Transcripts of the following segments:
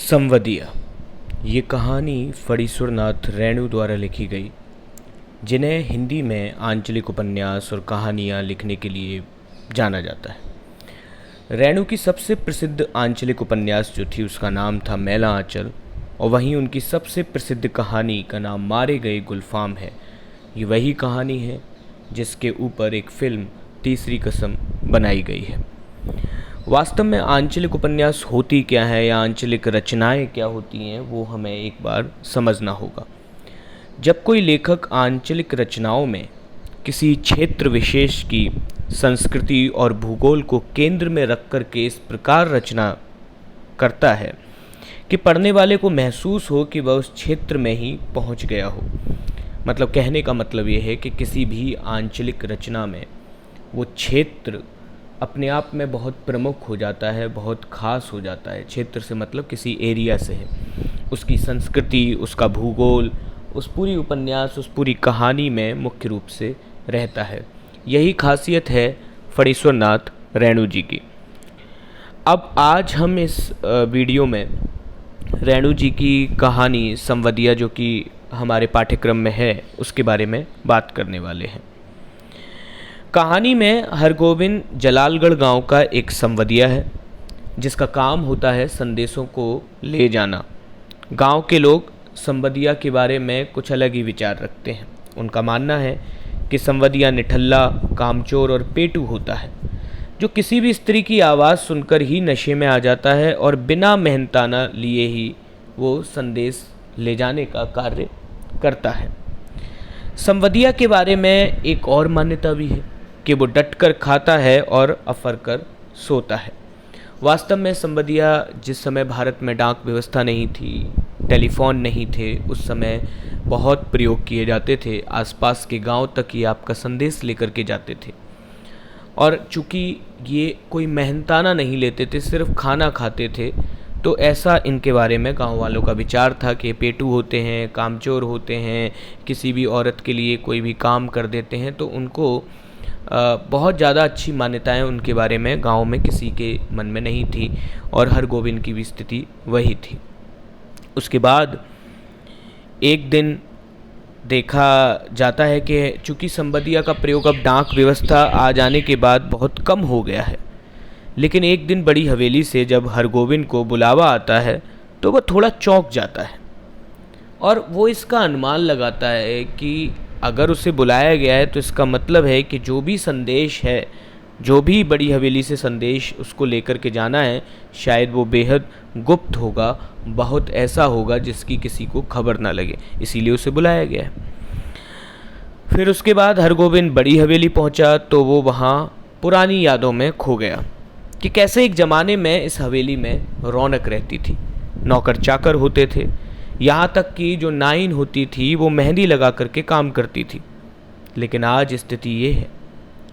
संवदिया। ये कहानी फणीश्वरनाथ रेणु द्वारा लिखी गई, जिन्हें हिंदी में आंचलिक उपन्यास और कहानियाँ लिखने के लिए जाना जाता है। रेणु की सबसे प्रसिद्ध आंचलिक उपन्यास जो थी उसका नाम था मैला आंचल, और वहीं उनकी सबसे प्रसिद्ध कहानी का नाम मारे गए गुलफाम है। ये वही कहानी है जिसके ऊपर एक फिल्म तीसरी कसम बनाई गई है। वास्तव में आंचलिक उपन्यास होती क्या है या आंचलिक रचनाएं क्या होती हैं, वो हमें एक बार समझना होगा। जब कोई लेखक आंचलिक रचनाओं में किसी क्षेत्र विशेष की संस्कृति और भूगोल को केंद्र में रख कर के इस प्रकार रचना करता है कि पढ़ने वाले को महसूस हो कि वह उस क्षेत्र में ही पहुंच गया हो। मतलब कहने का मतलब ये है कि किसी भी आंचलिक रचना में वो क्षेत्र अपने आप में बहुत प्रमुख हो जाता है, बहुत ख़ास हो जाता है। क्षेत्र से मतलब किसी एरिया से है, उसकी संस्कृति, उसका भूगोल उस पूरी उपन्यास, उस पूरी कहानी में मुख्य रूप से रहता है। यही खासियत है फणीश्वरनाथ रेणु जी की। अब आज हम इस वीडियो में रेणु जी की कहानी संवदिया, जो कि हमारे पाठ्यक्रम में है, उसके बारे में बात करने वाले हैं। कहानी में हरगोविंद जलालगढ़ गांव का एक संवदिया है जिसका काम होता है संदेशों को ले जाना। गांव के लोग संवदिया के बारे में कुछ अलग ही विचार रखते हैं। उनका मानना है कि संवदिया निठल्ला, कामचोर और पेटू होता है, जो किसी भी स्त्री की आवाज़ सुनकर ही नशे में आ जाता है और बिना मेहनताना लिए ही वो संदेश ले जाने का कार्य करता है। संवदिया के बारे में एक और मान्यता भी है कि वो डटकर खाता है और अफर कर सोता है। वास्तव में संवदिया, जिस समय भारत में डाक व्यवस्था नहीं थी, टेलीफोन नहीं थे, उस समय बहुत प्रयोग किए जाते थे। आसपास के गांव तक ये आपका संदेश लेकर के जाते थे, और चूँकि ये कोई मेहनताना नहीं लेते थे, सिर्फ खाना खाते थे, तो ऐसा इनके बारे में गांव वालों का विचार था कि पेटू होते हैं, कामचोर होते हैं, किसी भी औरत के लिए कोई भी काम कर देते हैं। तो उनको बहुत ज़्यादा अच्छी मान्यताएं उनके बारे में गांव में किसी के मन में नहीं थी, और हरगोविंद की भी स्थिति वही थी। उसके बाद एक दिन देखा जाता है कि चूँकि संवदिया का प्रयोग अब डाक व्यवस्था आ जाने के बाद बहुत कम हो गया है, लेकिन एक दिन बड़ी हवेली से जब हरगोविंद को बुलावा आता है तो वह थोड़ा चौंक जाता है, और वो इसका अनुमान लगाता है कि अगर उसे बुलाया गया है तो इसका मतलब है कि जो भी संदेश है, जो भी बड़ी हवेली से संदेश उसको लेकर के जाना है, शायद वो बेहद गुप्त होगा, बहुत ऐसा होगा जिसकी किसी को खबर ना लगे, इसीलिए उसे बुलाया गया है। फिर उसके बाद हरगोविंद बड़ी हवेली पहुंचा तो वो वहाँ पुरानी यादों में खो गया कि कैसे एक ज़माने में इस हवेली में रौनक रहती थी, नौकर चाकर होते थे, यहाँ तक कि जो नाइन होती थी वो मेहंदी लगा करके काम करती थी। लेकिन आज स्थिति ये है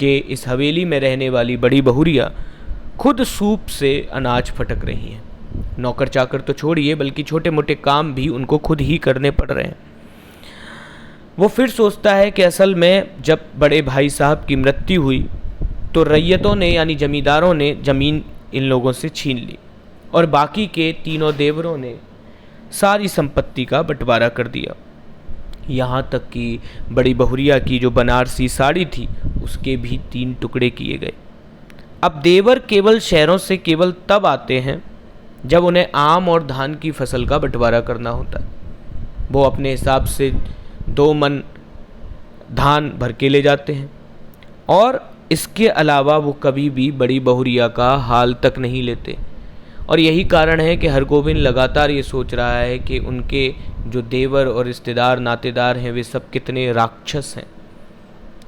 कि इस हवेली में रहने वाली बड़ी बहुरिया खुद सूप से अनाज फटक रही हैं। नौकर चाकर तो छोड़िए, बल्कि छोटे मोटे काम भी उनको खुद ही करने पड़ रहे हैं। वो फिर सोचता है कि असल में जब बड़े भाई साहब की मृत्यु हुई तो रैयतों ने, यानी जमींदारों ने ज़मीन इन लोगों से छीन ली, और बाकी के तीनों देवरों ने सारी संपत्ति का बंटवारा कर दिया। यहाँ तक कि बड़ी बहुरिया की जो बनारसी साड़ी थी उसके भी 3 टुकड़े किए गए। अब देवर केवल शहरों से केवल तब आते हैं जब उन्हें आम और धान की फसल का बंटवारा करना होता है। वो अपने हिसाब से 2 मन धान भर के ले जाते हैं, और इसके अलावा वो कभी भी बड़ी बहुरिया का हाल तक नहीं लेते। और यही कारण है कि हरगोविंद लगातार ये सोच रहा है कि उनके जो देवर और रिश्तेदार नातेदार हैं वे सब कितने राक्षस हैं,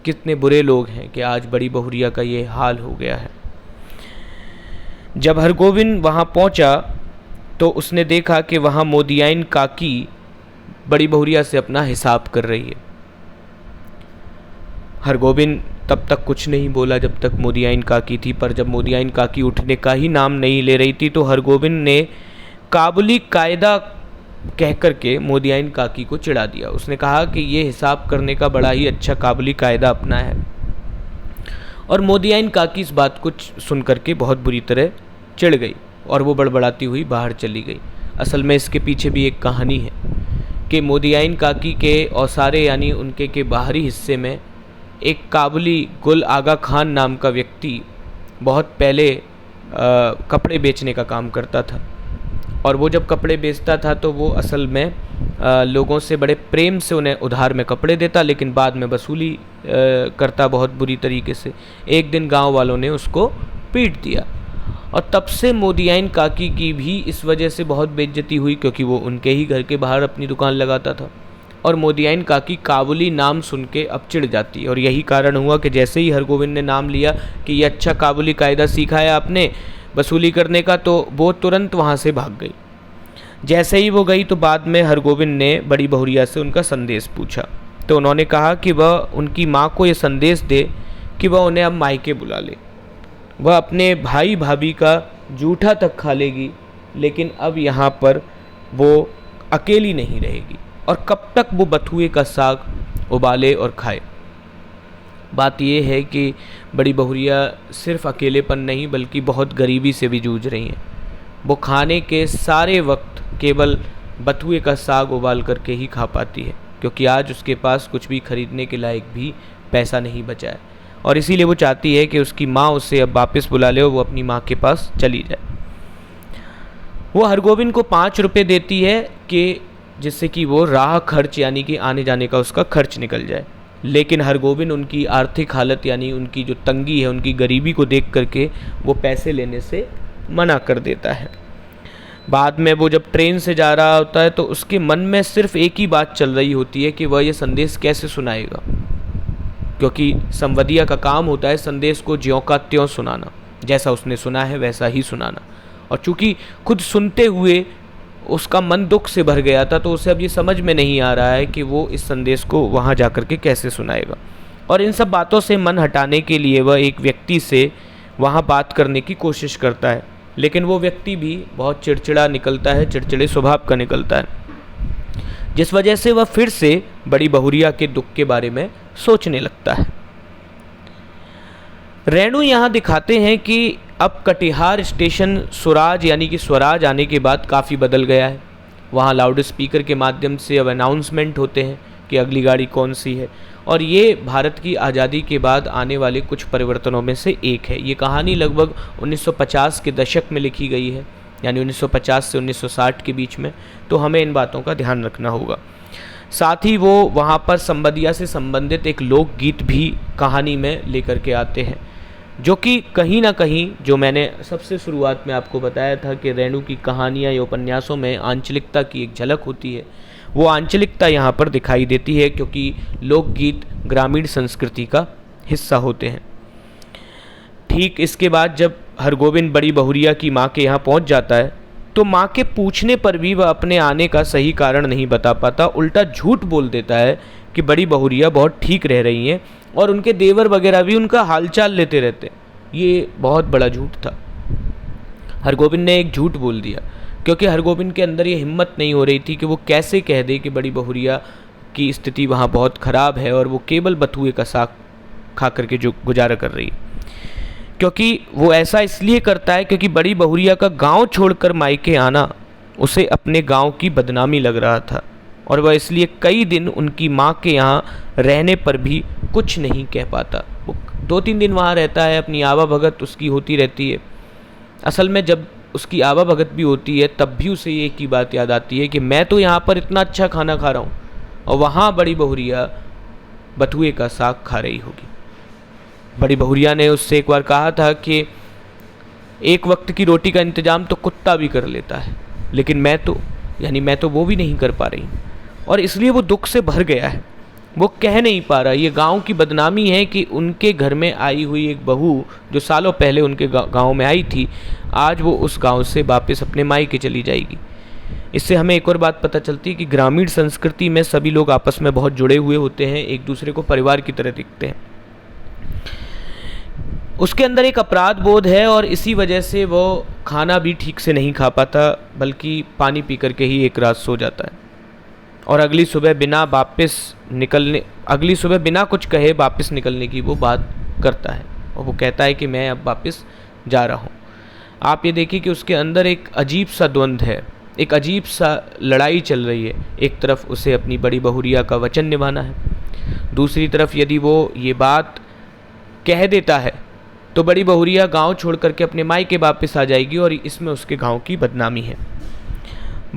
कितने बुरे लोग हैं कि आज बड़ी बहुरिया का ये हाल हो गया है। जब हरगोविंद वहाँ पहुँचा तो उसने देखा कि वहाँ मोदियाइन काकी बड़ी बहुरिया से अपना हिसाब कर रही है। हरगोविंद तब तक कुछ नहीं बोला जब तक मोदियाइन काकी थी, पर जब मोदियाइन काकी उठने का ही नाम नहीं ले रही थी तो हरगोविंद ने काबुली कायदा कह कर के मोदियाइन काकी को चिढ़ा दिया। उसने कहा कि ये हिसाब करने का बड़ा ही अच्छा काबुली कायदा अपना है, और मोदियाइन काकी इस बात को सुन करके बहुत बुरी तरह चिढ़ गई और वो बड़बड़ाती हुई बाहर चली गई। असल में इसके पीछे भी एक कहानी है कि मोदियाइन काकी के औसारे यानी उनके के बाहरी हिस्से में एक काबुली गुल आगा खान नाम का व्यक्ति बहुत पहले कपड़े बेचने का काम करता था। और वो जब कपड़े बेचता था तो वो असल में लोगों से बड़े प्रेम से उन्हें उधार में कपड़े देता, लेकिन बाद में वसूली करता बहुत बुरी तरीके से। एक दिन गांव वालों ने उसको पीट दिया और तब से मोदियाइन काकी की भी इस वजह से बहुत बेइज्जती हुई, क्योंकि वो उनके ही घर के बाहर अपनी दुकान लगाता था। और मोदियाइन काकी काबुली नाम सुन के अब चिढ़ जाती है। और यही कारण हुआ कि जैसे ही हरगोविंद ने नाम लिया कि ये अच्छा काबुली कायदा सीखा है आपने वसूली करने का, तो वो तुरंत वहाँ से भाग गई। जैसे ही वो गई तो बाद में हरगोविंद ने बड़ी बहुरिया से उनका संदेश पूछा, तो उन्होंने कहा कि वह उनकी माँ को ये संदेश दे कि वह उन्हें अब मायके बुला ले। वह अपने भाई भाभी का जूठा तक खा लेगी, लेकिन अब यहाँ पर वो अकेली नहीं रहेगी। और कब तक वो बथुए का साग उबाले और खाए। बात यह है कि बड़ी बहुरिया सिर्फ अकेलेपन नहीं बल्कि बहुत गरीबी से भी जूझ रही हैं। वो खाने के सारे वक्त केवल बथुए का साग उबाल करके ही खा पाती है, क्योंकि आज उसके पास कुछ भी खरीदने के लायक भी पैसा नहीं बचा है। और इसीलिए वो चाहती है कि उसकी माँ उसे अब वापस बुला ले और वो अपनी माँ के पास चली जाए। वो हरगोविंद को 5 रुपये देती है कि जिससे कि वो राह खर्च यानी कि आने जाने का उसका खर्च निकल जाए। लेकिन हरगोविंद उनकी आर्थिक हालत यानी उनकी जो तंगी है, उनकी गरीबी को देख करके वो पैसे लेने से मना कर देता है। बाद में वो जब ट्रेन से जा रहा होता है तो उसके मन में सिर्फ एक ही बात चल रही होती है कि वह ये संदेश कैसे सुनाएगा, क्योंकि संवदिया का काम होता है संदेश को ज्यों का त्यों सुनाना, जैसा उसने सुना है वैसा ही सुनाना। और चूंकि खुद सुनते हुए उसका मन दुख से भर गया था, तो उसे अब ये समझ में नहीं आ रहा है कि वो इस संदेश को वहाँ जा कर के कैसे सुनाएगा। और इन सब बातों से मन हटाने के लिए वह एक व्यक्ति से वहाँ बात करने की कोशिश करता है, लेकिन वो व्यक्ति भी बहुत चिड़चिड़ा निकलता है, चिड़चिड़े स्वभाव का निकलता है, जिस वजह से वह फिर से बड़ी बहुरिया के दुख के बारे में सोचने लगता है। रेणु यहाँ दिखाते हैं कि अब कटिहार स्टेशन स्वराज यानी कि स्वराज आने के बाद काफ़ी बदल गया है। वहाँ लाउड स्पीकर के माध्यम से अब अनाउंसमेंट होते हैं कि अगली गाड़ी कौन सी है, और ये भारत की आज़ादी के बाद आने वाले कुछ परिवर्तनों में से एक है। ये कहानी लगभग 1950 के दशक में लिखी गई है, यानी 1950 से 1960 के बीच में, तो हमें इन बातों का ध्यान रखना होगा। साथ ही वो वहाँ पर संवदिया से संबंधित एक लोकगीत भी कहानी में लेकर के आते हैं, जो कि कहीं ना कहीं, जो मैंने सबसे शुरुआत में आपको बताया था कि रेणु की कहानियाँ या उपन्यासों में आंचलिकता की एक झलक होती है, वो आंचलिकता यहाँ पर दिखाई देती है, क्योंकि लोकगीत ग्रामीण संस्कृति का हिस्सा होते हैं। ठीक इसके बाद जब हरगोविंद बड़ी बहुरिया की माँ के यहाँ पहुँच जाता है, तो माँ के पूछने पर भी वह अपने आने का सही कारण नहीं बता पाता, उल्टा झूठ बोल देता है कि बड़ी बहुरिया बहुत ठीक रह रही हैं और उनके देवर वगैरह भी उनका हालचाल लेते रहते। ये बहुत बड़ा झूठ था। हरगोविंद ने एक झूठ बोल दिया, क्योंकि हरगोविंद के अंदर ये हिम्मत नहीं हो रही थी कि वो कैसे कह दे कि बड़ी बहुरिया की स्थिति वहाँ बहुत ख़राब है और वो केवल बथुए का साग खा करके जो गुजारा कर रही है। क्योंकि वो ऐसा इसलिए करता है क्योंकि बड़ी बहुरिया का गांव छोड़कर मायके आना उसे अपने गांव की बदनामी लग रहा था, और वह इसलिए कई दिन उनकी माँ के यहाँ रहने पर भी कुछ नहीं कह पाता। वो 2-3 दिन वहाँ रहता है, अपनी आवा भगत उसकी होती रहती है। असल में जब उसकी आवा भगत भी होती है तब भी उसे एक ही बात याद आती है कि मैं तो यहाँ पर इतना अच्छा खाना खा रहा हूँ और वहाँ बड़ी बहुरिया बथुए का साग खा रही होगी। बड़ी बहुरिया ने उससे एक बार कहा था कि एक वक्त की रोटी का इंतज़ाम तो कुत्ता भी कर लेता है, लेकिन मैं तो वो भी नहीं कर पा रही, और इसलिए वो दुख से भर गया है। वो कह नहीं पा रहा। ये गांव की बदनामी है कि उनके घर में आई हुई एक बहू जो सालों पहले उनके गांव में आई थी, आज वो उस गांव से वापस अपने मायके चली जाएगी। इससे हमें एक और बात पता चलती है कि ग्रामीण संस्कृति में सभी लोग आपस में बहुत जुड़े हुए होते हैं, एक दूसरे को परिवार की तरह दिखते हैं। उसके अंदर एक अपराध बोध है और इसी वजह से वो खाना भी ठीक से नहीं खा पाता, बल्कि पानी पी करके ही एक रात सो जाता है और अगली सुबह बिना कुछ कहे वापस निकलने की वो बात करता है और वो कहता है कि मैं अब वापस जा रहा हूँ। आप ये देखिए कि उसके अंदर एक अजीब सा द्वंद्व है एक अजीब सा लड़ाई चल रही है। एक तरफ उसे अपनी बड़ी बहुरिया का वचन निभाना है, दूसरी तरफ यदि वो ये बात कह देता है तो बड़ी बहुरिया गांव छोड़ करके अपने मायके वापस आ जाएगी और इसमें उसके गांव की बदनामी है।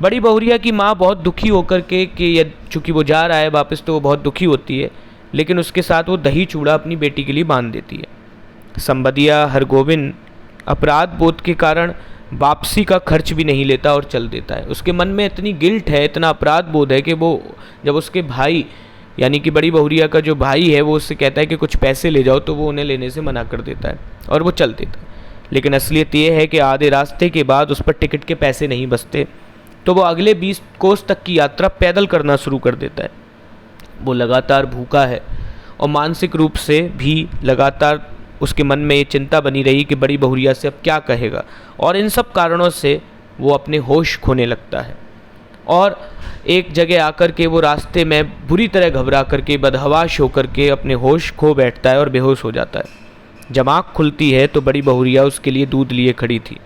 बड़ी बहुरिया की माँ बहुत दुखी होकर के कि चूँकि वो जा रहा है वापस तो वो बहुत दुखी होती है, लेकिन उसके साथ वो दही चूड़ा अपनी बेटी के लिए बांध देती है। संबदिया हरगोविंद अपराध बोध के कारण वापसी का खर्च भी नहीं लेता और चल देता है। उसके मन में इतनी गिल्ट है, इतना अपराध बोध है कि वो जब उसके भाई यानी कि बड़ी बहुरिया का जो भाई है वो उससे कहता है कि कुछ पैसे ले जाओ, तो वो उन्हें लेने से मना कर देता है और वो चल देता है। लेकिन असलियत ये है कि आधे रास्ते के बाद उस पर टिकट के पैसे नहीं बचते, तो वो अगले 20 कोस तक की यात्रा पैदल करना शुरू कर देता है। वो लगातार भूखा है और मानसिक रूप से भी लगातार उसके मन में ये चिंता बनी रही कि बड़ी बहुरिया से अब क्या कहेगा, और इन सब कारणों से वो अपने होश खोने लगता है और एक जगह आकर के वो रास्ते में बुरी तरह घबरा करके बदहवाश होकर के अपने होश खो बैठता है और बेहोश हो जाता है। जब आँख खुलती है तो बड़ी बहुरिया उसके लिए दूध लिए खड़ी थी,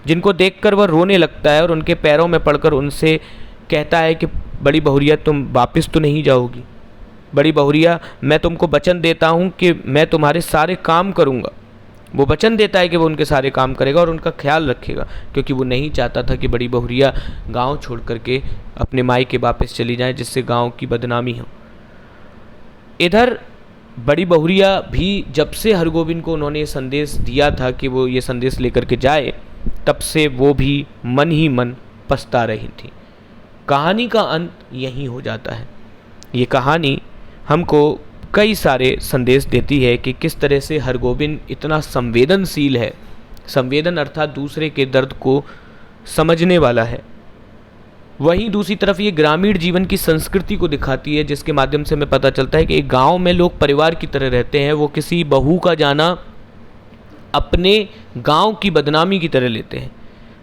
जिनको देखकर वह रोने लगता है और उनके पैरों में पड़कर उनसे कहता है कि बड़ी बहुरिया तुम वापस तो नहीं जाओगी? बड़ी बहुरिया मैं तुमको वचन देता हूँ कि मैं तुम्हारे सारे काम करूँगा। वो वचन देता है कि वो उनके सारे काम करेगा और उनका ख्याल रखेगा, क्योंकि वो नहीं चाहता था कि बड़ी बहुरिया गांव छोड़ करके अपने मायके वापस चली जाए, जिससे गांव की बदनामी हो। इधर बड़ी बहुरिया भी जब से हरगोविंद को उन्होंने ये संदेश दिया था कि वो ये संदेश लेकर के जाए, तब से वो भी मन ही मन पछता रही थी। कहानी का अंत यहीं हो जाता है। ये कहानी हमको कई सारे संदेश देती है कि किस तरह से हरगोविंद इतना संवेदनशील है, संवेदन अर्थात दूसरे के दर्द को समझने वाला है। वहीं दूसरी तरफ ये ग्रामीण जीवन की संस्कृति को दिखाती है, जिसके माध्यम से हमें पता चलता है कि एक गांव में लोग परिवार की तरह रहते हैं। वो किसी बहू का जाना अपने गांव की बदनामी की तरह लेते हैं।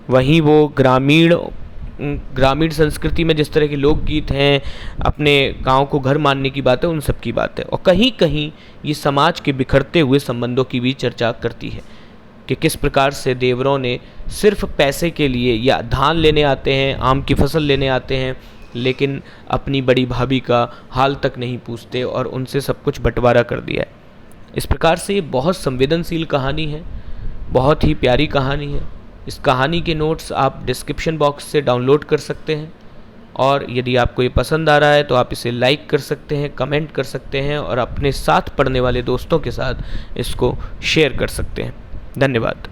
वहीं वो ग्रामीण संस्कृति में जिस तरह के लोकगीत हैं, अपने गांव को घर मानने की बात है, उन सब की बात है। और कहीं कहीं ये समाज के बिखरते हुए संबंधों की भी चर्चा करती है कि किस प्रकार से देवरों ने सिर्फ पैसे के लिए या धान लेने आते हैं, आम की फसल लेने आते हैं, लेकिन अपनी बड़ी भाभी का हाल तक नहीं पूछते और उनसे सब कुछ बंटवारा कर दिया है। इस प्रकार से ये बहुत संवेदनशील कहानी है, बहुत ही प्यारी कहानी है। इस कहानी के नोट्स आप डिस्क्रिप्शन बॉक्स से डाउनलोड कर सकते हैं, और यदि आपको ये पसंद आ रहा है तो आप इसे लाइक कर सकते हैं, कमेंट कर सकते हैं और अपने साथ पढ़ने वाले दोस्तों के साथ इसको शेयर कर सकते हैं। धन्यवाद।